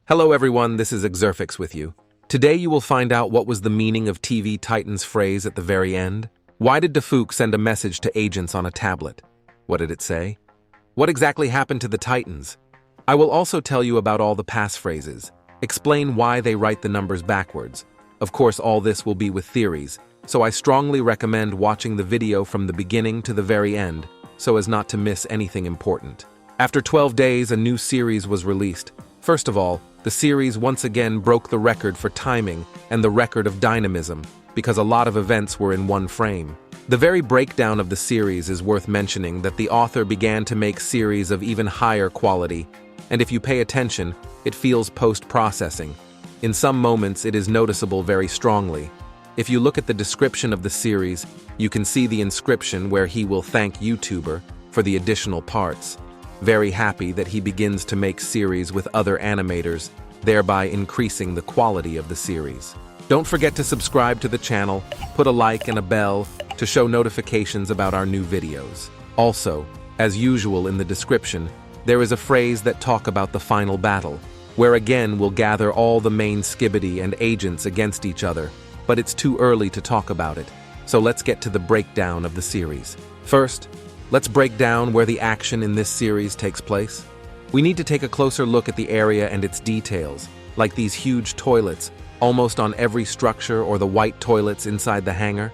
Hello everyone, this is Exerfix with you. Today you will find out what was the meaning of TV Titans phrase at the very end. Why did Dafouk send a message to agents on a tablet? What did it say? What exactly happened to the Titans? I will also tell you about all the passphrases, explain why they write the numbers backwards. Of course, all this will be with theories, so I strongly recommend watching the video from the beginning to the very end, so as not to miss anything important. After 12 days, a new series was released. First of all, the series once again broke the record for timing and the record of dynamism, because a lot of events were in one frame. The very breakdown of the series is worth mentioning that the author began to make series of even higher quality, and if you pay attention, it feels post-processing. In some moments, it is noticeable very strongly. If you look at the description of the series, you can see the inscription where he will thank YouTuber for the additional parts. Very happy that he begins to make series with other animators, thereby increasing the quality of the series. Don't forget to subscribe to the channel, put a like and a bell to show notifications about our new videos. Also, as usual in the description, there is a phrase that talk about the final battle, where again we'll gather all the main Skibidi and agents against each other, but it's too early to talk about it, so let's get to the breakdown of the series. First, let's break down where the action in this series takes place. We need to take a closer look at the area and its details, like these huge toilets, almost on every structure, or the white toilets inside the hangar,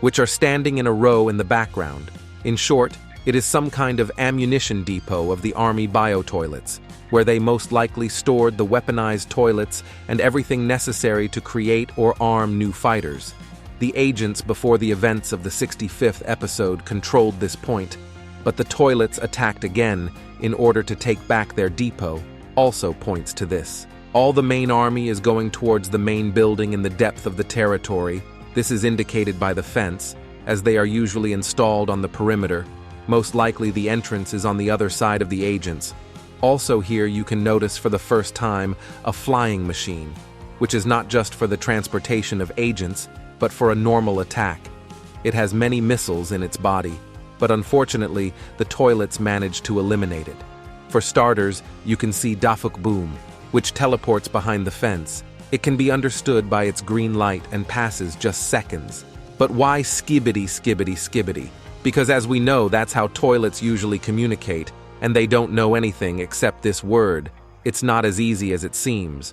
which are standing in a row in the background. In short, it is some kind of ammunition depot of the army bio-toilets, where they most likely stored the weaponized toilets and everything necessary to create or arm new fighters. The agents before the events of the 65th episode controlled this point, but the toilets attacked again in order to take back their depot also points to this. All the main army is going towards the main building in the depth of the territory. This is indicated by the fence, as they are usually installed on the perimeter. Most likely the entrance is on the other side of the agents. Also here you can notice for the first time a flying machine, which is not just for the transportation of agents, but for a normal attack. It has many missiles in its body, but unfortunately, the toilets managed to eliminate it. For starters, you can see Dafouk Boom, which teleports behind the fence. It can be understood by its green light and passes just seconds. But why Skibidi, Skibidi, Skibidi? Because as we know, that's how toilets usually communicate, and they don't know anything except this word. It's not as easy as it seems.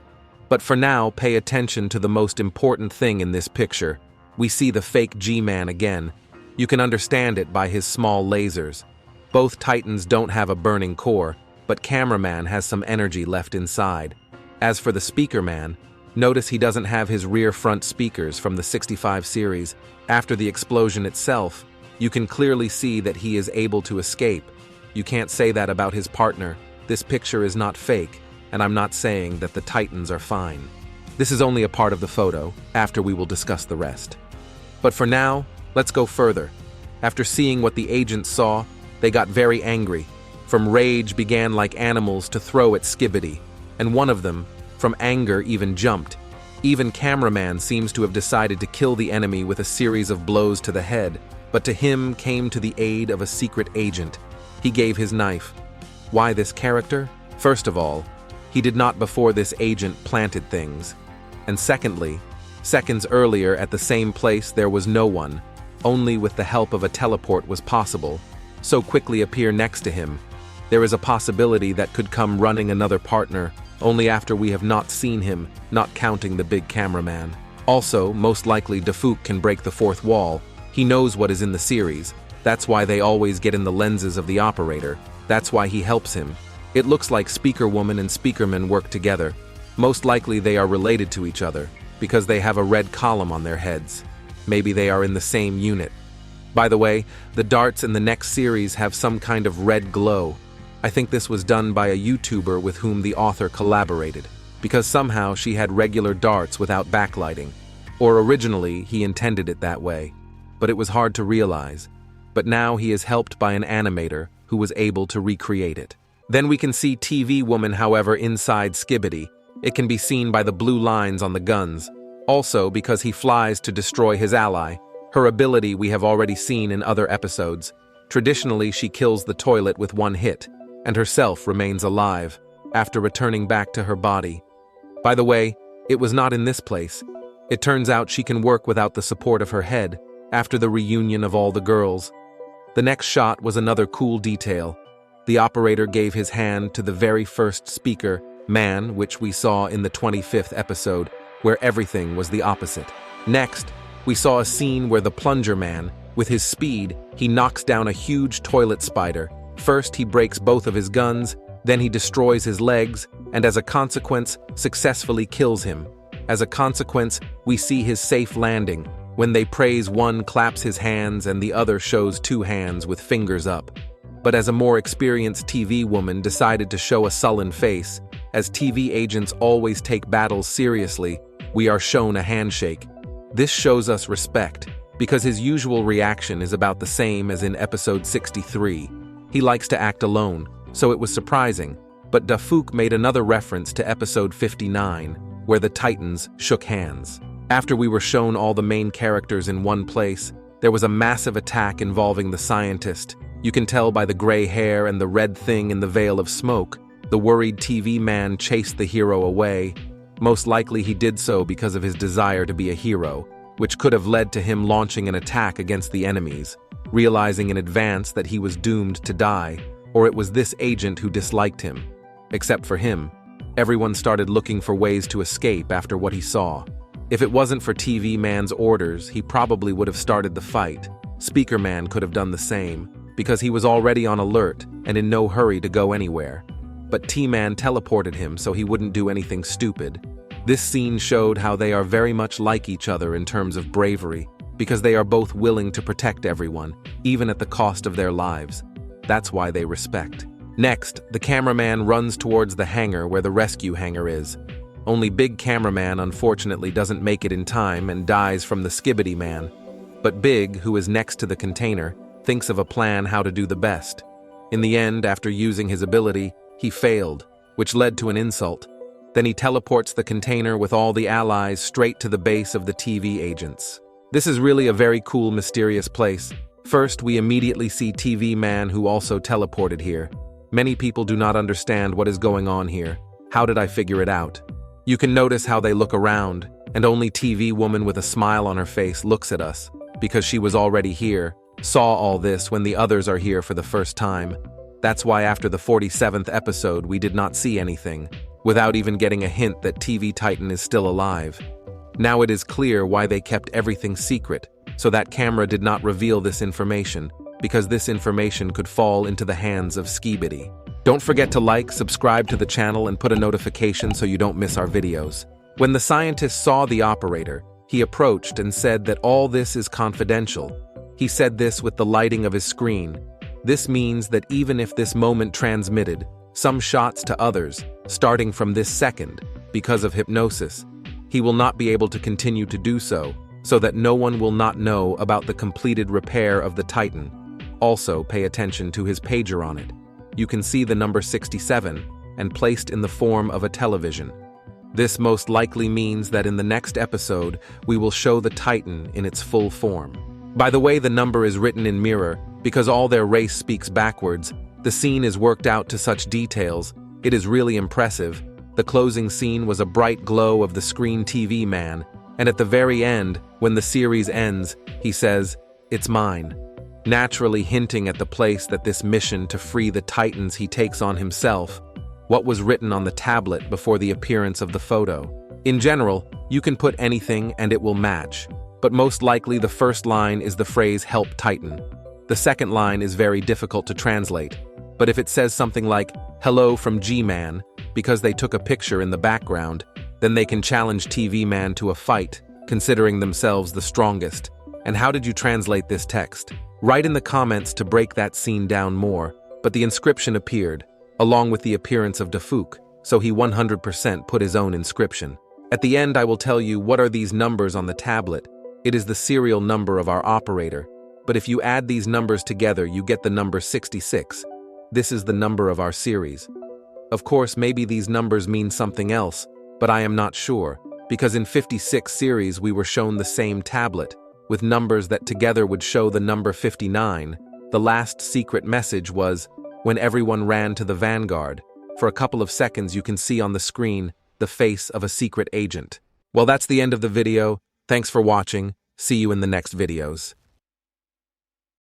But for now, pay attention to the most important thing in this picture. We see the fake G-Man again. You can understand it by his small lasers. Both Titans don't have a burning core, but Cameraman has some energy left inside. As for the Speaker Man, notice he doesn't have his rear front speakers from the 65 series. After the explosion itself, you can clearly see that he is able to escape. You can't say that about his partner. This picture is not fake, and I'm not saying that the Titans are fine. This is only a part of the photo, after we will discuss the rest. But for now, let's go further. After seeing what the agents saw, they got very angry. From rage began like animals to throw at Skibidi, and one of them, from anger, even jumped. Even Cameraman seems to have decided to kill the enemy with a series of blows to the head, but to him came to the aid of a secret agent. He gave his knife. Why this character? First of all, he did not before this agent planted things. And secondly, seconds earlier at the same place there was no one. Only with the help of a teleport was possible. So quickly appear next to him. There is a possibility that could come running another partner, only after we have not seen him, not counting the big Cameraman. Also, most likely Dafouk can break the fourth wall. He knows what is in the series. That's why they always get in the lenses of the operator. That's why he helps him. It looks like Speaker Woman and Speakerman work together. Most likely they are related to each other, because they have a red column on their heads. Maybe they are in the same unit. By the way, the darts in the next series have some kind of red glow. I think this was done by a YouTuber with whom the author collaborated, because somehow she had regular darts without backlighting. Or originally, he intended it that way. But it was hard to realize. But now he is helped by an animator who was able to recreate it. Then we can see TV Woman, however, inside Skibidi. It can be seen by the blue lines on the guns. Also, because he flies to destroy his ally. Her ability we have already seen in other episodes. Traditionally, she kills the toilet with one hit, and herself remains alive. after returning back to her body. By the way, it was not in this place. It turns out she can work without the support of her head, after the reunion of all the girls. The next shot was another cool detail. The operator gave his hand to the very first speaker, man, which we saw in the 25th episode, where everything was the opposite. Next, we saw a scene where the plunger man, with his speed, he knocks down a huge toilet spider. First, he breaks both of his guns, then he destroys his legs, and as a consequence, successfully kills him. As a consequence, we see his safe landing. When they praise, one claps his hands and the other shows two hands with fingers up. But as a more experienced TV woman decided to show a sullen face, as TV agents always take battles seriously, we are shown a handshake. This shows us respect, because his usual reaction is about the same as in episode 63. He likes to act alone, so it was surprising, but Dafuk made another reference to episode 59, where the Titans shook hands. After we were shown all the main characters in one place, there was a massive attack involving the scientist. You can tell by the gray hair and the red thing in the veil of smoke. The worried TV man chased the hero away. Most likely he did so because of his desire to be a hero, which could have led to him launching an attack against the enemies, realizing in advance that he was doomed to die, or it was this agent who disliked him. Except for him, everyone started looking for ways to escape after what he saw. If it wasn't for TV Man's orders, he probably would have started the fight. Speaker Man could have done the same, because he was already on alert and in no hurry to go anywhere. But T-Man teleported him so he wouldn't do anything stupid. This scene showed how they are very much like each other in terms of bravery, because they are both willing to protect everyone, even at the cost of their lives. That's why they respect. Next, the cameraman runs towards the hangar where the rescue hangar is. Only Big Cameraman unfortunately doesn't make it in time and dies from the Skibidi Man. But Big, who is next to the container, thinks of a plan how to do the best. In the end, after using his ability, he failed, which led to an insult. Then he teleports the container with all the allies straight to the base of the TV agents. This is really a very cool, mysterious place. First, we immediately see TV Man who also teleported here. Many people do not understand what is going on here. How did I figure it out? You can notice how they look around, and only TV Woman with a smile on her face looks at us, because she was already here, saw all this when the others are here for the first time. That's why after the 47th episode we did not see anything, without even getting a hint that TV Titan is still alive. Now it is clear why they kept everything secret, so that camera did not reveal this information, because this information could fall into the hands of Skibidi. Don't forget to like, subscribe to the channel, and put a notification so you don't miss our videos. When the scientist saw the operator, he approached and said that all this is confidential. He said this with the lighting of his screen. This means that even if this moment transmitted some shots to others, starting from this second, because of hypnosis, he will not be able to continue to do so that no one will not know about the completed repair of the Titan. Also, pay attention to his pager on it. You can see the number 67, and placed in the form of a television. This most likely means that in the next episode, we will show the Titan in its full form. By the way, the number is written in mirror, because all their race speaks backwards. The scene is worked out to such details. It is really impressive. The closing scene was a bright glow of the screen TV man, and at the very end, when the series ends, he says, "It's mine," naturally hinting at the place that this mission to free the Titans he takes on himself. What was written on the tablet before the appearance of the photo? In general, you can put anything and it will match, but most likely the first line is the phrase "Help Titan." The second line is very difficult to translate, but if it says something like "Hello from G-Man," because they took a picture in the background, then they can challenge TV Man to a fight, considering themselves the strongest. And how did you translate this text? Write in the comments to break that scene down more, but the inscription appeared, along with the appearance of Dafuk, so he 100% put his own inscription. At the end I will tell you what are these numbers on the tablet. It is the serial number of our operator, but if you add these numbers together you get the number 66. This is the number of our series. Of course, maybe these numbers mean something else, but I am not sure, because in 56 series we were shown the same tablet, with numbers that together would show the number 59. The last secret message was, when everyone ran to the vanguard, For a couple of seconds, you can see on the screen the face of a secret agent. Well, that's the end of the video. Thanks for watching. See you in the next videos.